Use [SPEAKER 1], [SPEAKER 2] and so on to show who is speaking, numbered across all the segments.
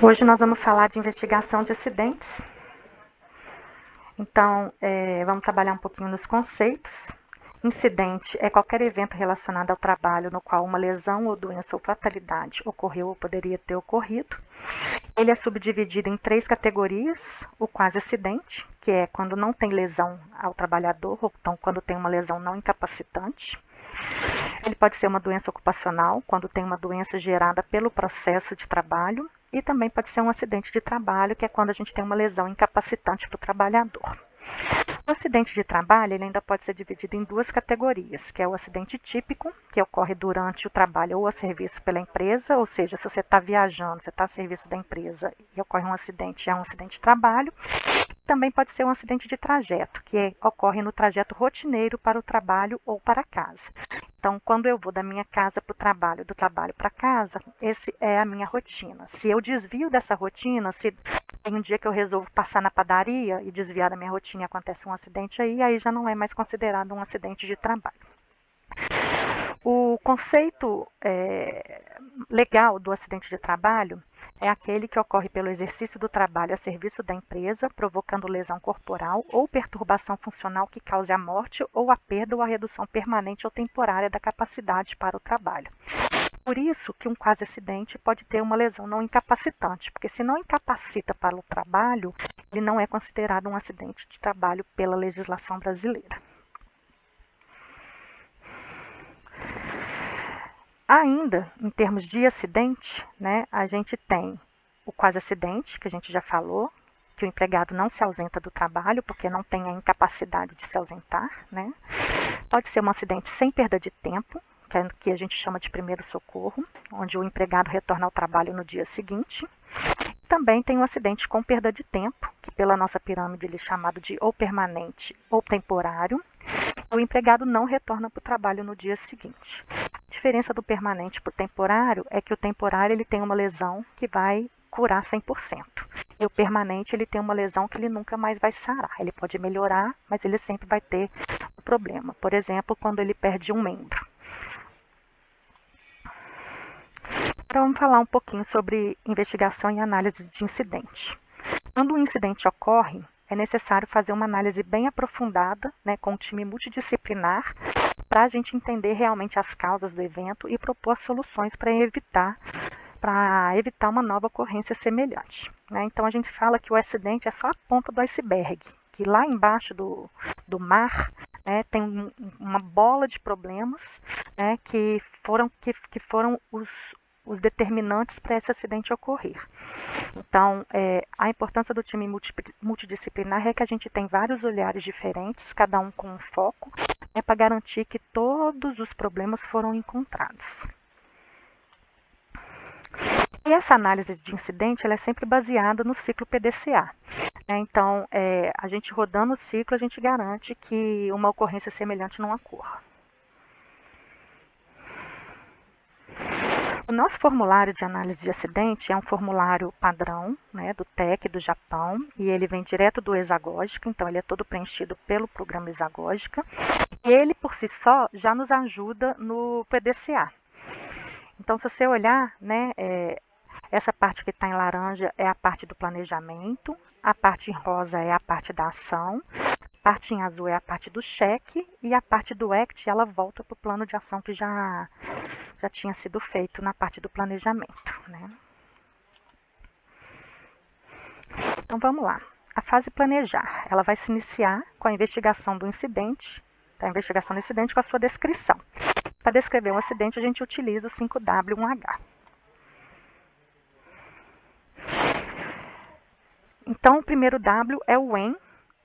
[SPEAKER 1] Hoje nós vamos falar de investigação de acidentes. Então, vamos trabalhar um pouquinho nos conceitos. Incidente é qualquer evento relacionado ao trabalho no qual uma lesão ou doença ou fatalidade ocorreu ou poderia ter ocorrido. Ele é subdividido em 3 categorias: o quase acidente, que é quando não tem lesão ao trabalhador, ou então quando tem uma lesão não incapacitante. Ele pode ser uma doença ocupacional, quando tem uma doença gerada pelo processo de trabalho, e também pode ser um acidente de trabalho, que é quando a gente tem uma lesão incapacitante para o trabalhador. O acidente de trabalho ele ainda pode ser dividido em 2 categorias, que é o acidente típico, que ocorre durante o trabalho ou a serviço pela empresa, ou seja, se você está viajando, você está a serviço da empresa e ocorre um acidente, é um acidente de trabalho. Também pode ser um acidente de trajeto, que ocorre no trajeto rotineiro para o trabalho ou para casa. Então, quando eu vou da minha casa para o trabalho, do trabalho para casa, esse é a minha rotina. Se eu desvio dessa rotina, se tem um dia que eu resolvo passar na padaria e desviar da minha rotina e acontece um acidente aí já não é mais considerado um acidente de trabalho. O conceito legal do acidente de trabalho é aquele que ocorre pelo exercício do trabalho a serviço da empresa, provocando lesão corporal ou perturbação funcional que cause a morte ou a perda ou a redução permanente ou temporária da capacidade para o trabalho. Por isso que um quase acidente pode ter uma lesão não incapacitante, porque se não incapacita para o trabalho, ele não é considerado um acidente de trabalho pela legislação brasileira. Ainda, em termos de acidente, né, a gente tem o quase acidente, que a gente já falou, que o empregado não se ausenta do trabalho porque não tem a incapacidade de se ausentar, né? Pode ser um acidente sem perda de tempo, que é o que a gente chama de primeiro socorro, onde o empregado retorna ao trabalho no dia seguinte. Também tem um acidente com perda de tempo, que pela nossa pirâmide ele é chamado de ou permanente ou temporário. O empregado não retorna para o trabalho no dia seguinte. A diferença do permanente para o temporário é que o temporário ele tem uma lesão que vai curar 100%. E o permanente ele tem uma lesão que ele nunca mais vai sarar. Ele pode melhorar, mas ele sempre vai ter um problema. Por exemplo, quando ele perde um membro. Agora vamos falar um pouquinho sobre investigação e análise de incidente. Quando um incidente ocorre, é necessário fazer uma análise bem aprofundada, né, com um time multidisciplinar, para a gente entender realmente as causas do evento e propor soluções para evitar uma nova ocorrência semelhante. Né? Então a gente fala que o acidente é só a ponta do iceberg, que lá embaixo do mar, né, tem uma bola de problemas, né, que foram os determinantes para esse acidente ocorrer. Então, a importância do time multidisciplinar é que a gente tem vários olhares diferentes, cada um com um foco, para garantir que todos os problemas foram encontrados. E essa análise de incidente ela é sempre baseada no ciclo PDCA. Então, a gente rodando o ciclo, a gente garante que uma ocorrência semelhante não ocorra. O nosso formulário de análise de acidente é um formulário padrão, né, do TEC do Japão, e ele vem direto do Exagógica, então ele é todo preenchido pelo programa Exagógica. E ele, por si só, já nos ajuda no PDCA. Então, se você olhar, né, essa parte que está em laranja é a parte do planejamento, a parte em rosa é a parte da ação, a parte em azul é a parte do cheque e a parte do ACT ela volta para o plano de ação que já tinha sido feito na parte do planejamento. Né? Então vamos lá. A fase planejar, ela vai se iniciar com a investigação do incidente, com a sua descrição. Para descrever um acidente, a gente utiliza o 5W1H. Então, o primeiro W é o when,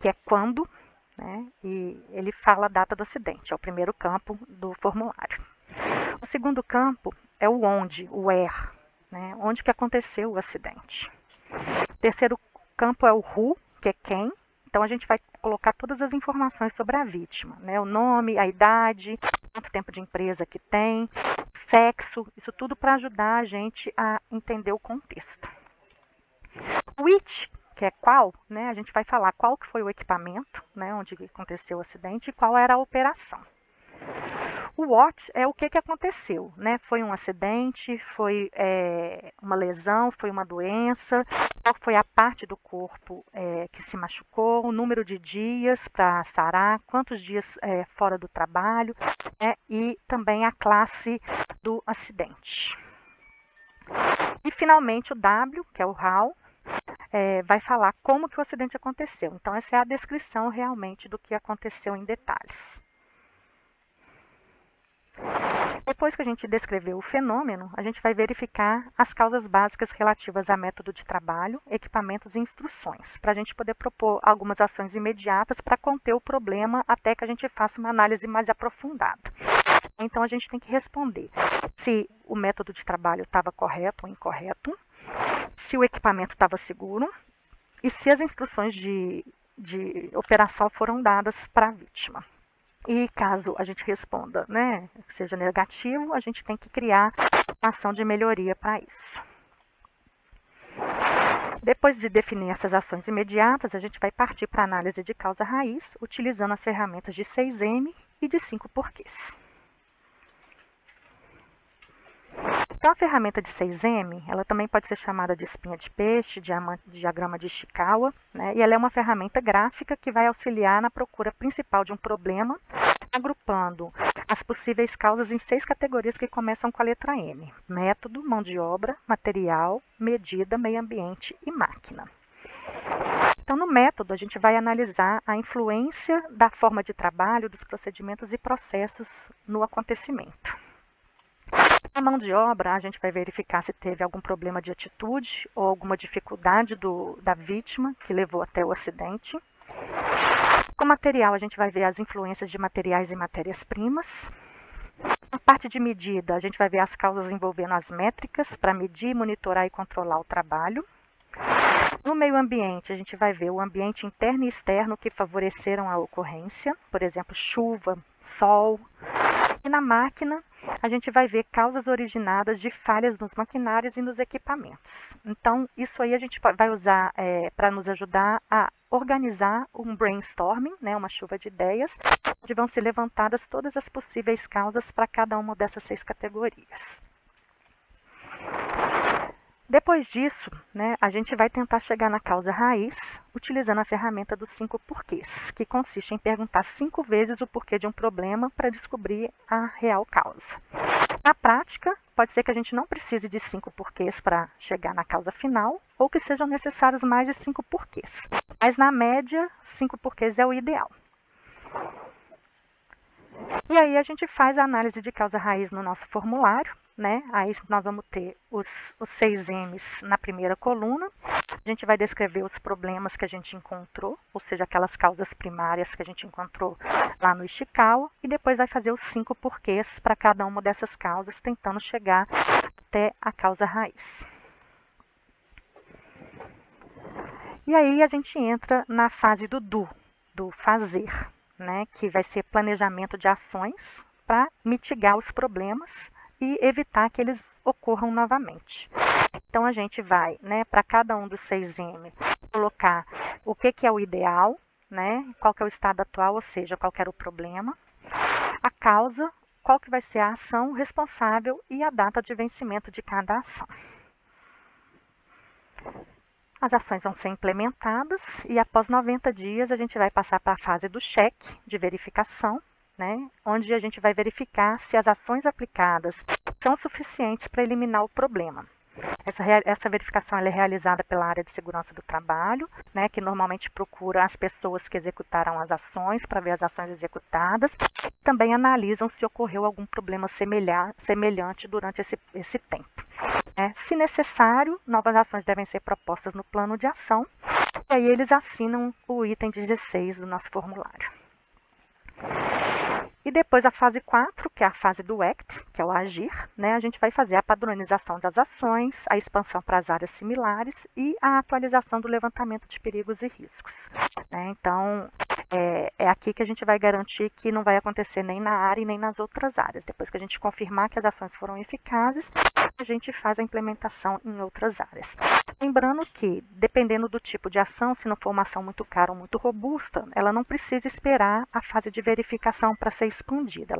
[SPEAKER 1] que é quando, né? E ele fala a data do acidente, é o primeiro campo do formulário. O segundo campo é o onde, o where, né? Onde que aconteceu o acidente. O terceiro campo é o who, que é quem. Então a gente vai colocar todas as informações sobre a vítima, né? O nome, a idade, quanto tempo de empresa que tem, sexo, isso tudo para ajudar a gente a entender o contexto. O which, que é qual, né? A gente vai falar qual que foi o equipamento, né? Onde aconteceu o acidente e qual era a operação. O what é o que aconteceu, né? Foi um acidente, foi uma lesão, foi uma doença, qual foi a parte do corpo que se machucou, o número de dias para sarar, quantos dias fora do trabalho, né? E também a classe do acidente. E finalmente o W, que é o how, vai falar como que o acidente aconteceu. Então essa é a descrição realmente do que aconteceu em detalhes. Depois que a gente descreveu o fenômeno, a gente vai verificar as causas básicas relativas a método de trabalho, equipamentos e instruções, para a gente poder propor algumas ações imediatas para conter o problema até que a gente faça uma análise mais aprofundada. Então a gente tem que responder se o método de trabalho estava correto ou incorreto, se o equipamento estava seguro e se as instruções de operação foram dadas para a vítima. E caso a gente responda, né, que seja negativo, a gente tem que criar uma ação de melhoria para isso. Depois de definir essas ações imediatas, a gente vai partir para a análise de causa raiz, utilizando as ferramentas de 6M e de 5 porquês. Então, a ferramenta de 6M, ela também pode ser chamada de espinha de peixe, diagrama de Ishikawa, né? E ela é uma ferramenta gráfica que vai auxiliar na procura principal de um problema, agrupando as possíveis causas em 6 categorias que começam com a letra M: método, mão de obra, material, medida, meio ambiente e máquina. Então, no método, a gente vai analisar a influência da forma de trabalho, dos procedimentos e processos no acontecimento. Na mão de obra, a gente vai verificar se teve algum problema de atitude ou alguma dificuldade da vítima que levou até o acidente. Com material, a gente vai ver as influências de materiais e matérias-primas. Na parte de medida, a gente vai ver as causas envolvendo as métricas para medir, monitorar e controlar o trabalho. No meio ambiente, a gente vai ver o ambiente interno e externo que favoreceram a ocorrência, por exemplo, chuva, sol. E na máquina, a gente vai ver causas originadas de falhas nos maquinários e nos equipamentos. Então, isso aí a gente vai usar para nos ajudar a organizar um brainstorming, né, uma chuva de ideias, onde vão ser levantadas todas as possíveis causas para cada uma dessas 6 categorias. Depois disso, né, a gente vai tentar chegar na causa raiz utilizando a ferramenta dos 5 porquês, que consiste em perguntar 5 vezes o porquê de um problema para descobrir a real causa. Na prática, pode ser que a gente não precise de 5 porquês para chegar na causa final, ou que sejam necessários mais de 5 porquês. Mas na média, 5 porquês é o ideal. E aí a gente faz a análise de causa raiz no nosso formulário, né? Aí nós vamos ter os 6 M's na primeira coluna. A gente vai descrever os problemas que a gente encontrou, ou seja, aquelas causas primárias que a gente encontrou lá no Ishikawa, e depois vai fazer os 5 porquês para cada uma dessas causas, tentando chegar até a causa raiz. E aí a gente entra na fase do fazer, né? Que vai ser planejamento de ações para mitigar os problemas e evitar que eles ocorram novamente. Então, a gente vai, né, para cada um dos 6M, colocar o que é o ideal, né, qual que é o estado atual, ou seja, qual que era o problema, a causa, qual que vai ser a ação responsável e a data de vencimento de cada ação. As ações vão ser implementadas e após 90 dias a gente vai passar para a fase do cheque, de verificação, né, onde a gente vai verificar se as ações aplicadas são suficientes para eliminar o problema. Essa verificação é realizada pela área de segurança do trabalho, né, que normalmente procura as pessoas que executaram as ações para ver as ações executadas. Também analisam se ocorreu algum problema semelhante durante esse tempo. Se necessário, novas ações devem ser propostas no plano de ação, e aí eles assinam o item 16 do nosso formulário. E depois a fase 4, que é a fase do ACT, que é o agir, né? A gente vai fazer a padronização das ações, a expansão para as áreas similares e a atualização do levantamento de perigos e riscos, né? Então, é aqui que a gente vai garantir que não vai acontecer nem na área e nem nas outras áreas. Depois que a gente confirmar que as ações foram eficazes, a gente faz a implementação em outras áreas. Lembrando que, dependendo do tipo de ação, se não for uma ação muito cara ou muito robusta, ela não precisa esperar a fase de verificação para ser expandida.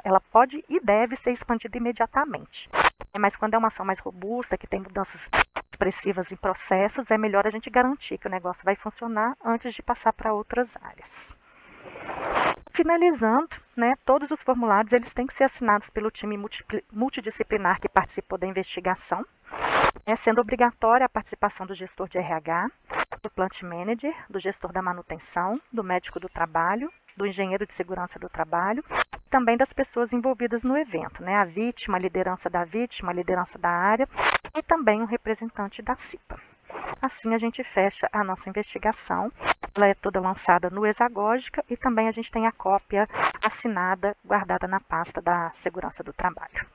[SPEAKER 1] Ela pode e deve ser expandida imediatamente. Mas quando é uma ação mais robusta, que tem mudanças expressivas em processos, é melhor a gente garantir que o negócio vai funcionar antes de passar para outras áreas. Finalizando, todos os formulários eles têm que ser assinados pelo time multidisciplinar que participou da investigação, sendo obrigatória a participação do gestor de RH, do plant manager, do gestor da manutenção, do médico do trabalho, do engenheiro de segurança do trabalho, e também das pessoas envolvidas no evento, a vítima, a liderança da área e também um representante da CIPA. Assim a gente fecha a nossa investigação. Ela é toda lançada no Exagógica e também a gente tem a cópia assinada, guardada na pasta da Segurança do Trabalho.